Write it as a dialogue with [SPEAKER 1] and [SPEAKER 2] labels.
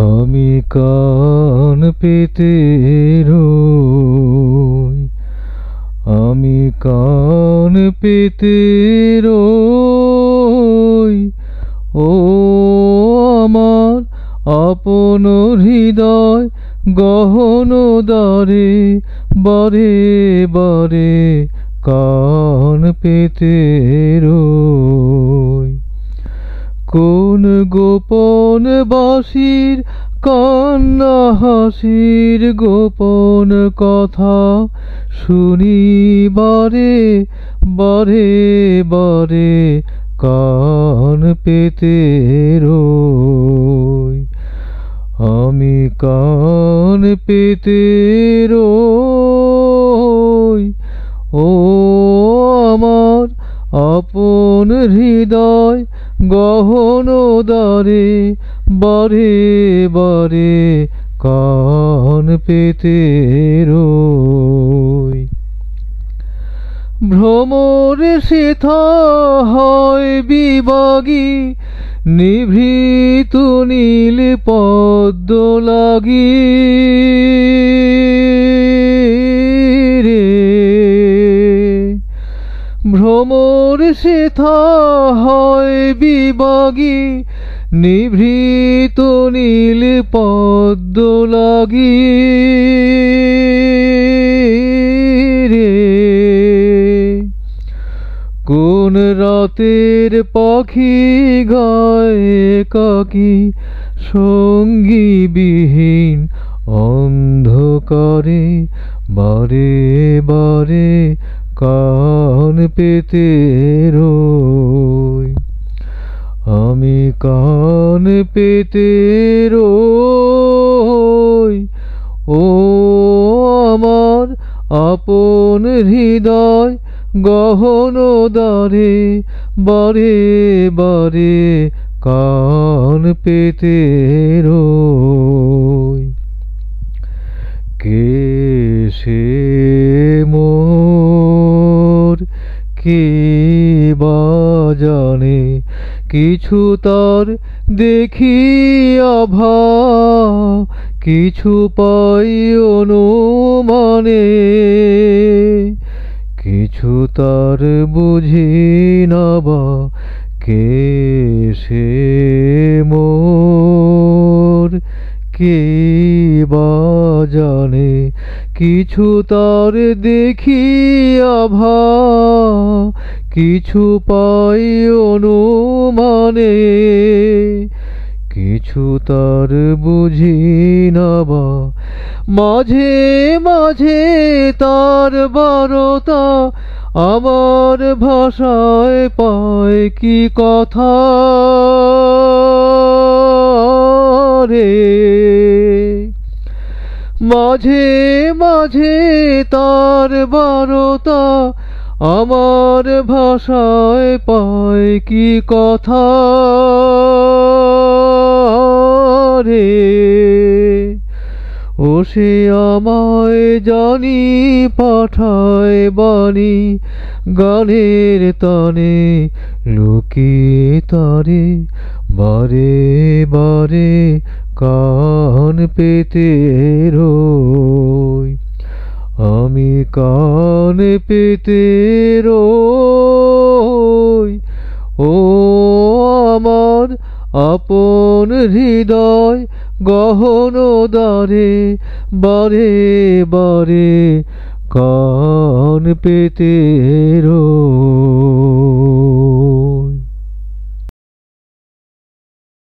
[SPEAKER 1] আমি কান পেতে রই, আমি কান পেতে রই। ও আমার আপন হৃদয় গহন দ্বারে, বারে বারে কান পেতে রই। কোন গোপন বাঁশির কান্না হাসির গোপন কথা শুনি বারে বারে বারে কান পেতে রই। আমি কান পেতে রই। ও আমার আপন হৃদয় গহন দ্বারে, বারে বারে কান পেতে রই। ভ্রমর সেথা হয় বিভাগী, নিভৃত নীল পদ্ম লাগি রে। ভ্রমর সেথা হয় বিভাগী, নিভৃত নীল পদ্ম লাগি রে। কোন রাতের পাখি গায় একাকী, সঙ্গী বিহীন অন্ধকারে, বারে বারে কান পেতে রই। আমি কান পেতে রই। ও আমার আপন হৃদয় গহন দ্বারে, বারে বারে কান পেতে রই। কে সে মোর, কে বা জানে, কিছু তার দেখি আভা, কিছু পাই অনুমানে, কিছু তার বুঝি না বা। কে সে মোর, কে বা জানে, কিছু তার দেখি আভা, কিছু পাই অনুমানে, কিছু তার বুঝি না বা। মাঝে মাঝে তার বারতা আমার ভাষায় পায় কি কথা রে। মাঝে মাঝে তার বারতা আমার ভাষায় পায় কি কথা রে। ও সে আমায় জানি পাঠায় বাণী, গানের তানে লুকিয়ে তারে, বারে বারে কান পেতে রই। আমি কান পেতে রই। ও আমার আপন হৃদয় গহন দ্বারে, বারে বারে কান পেতে রই।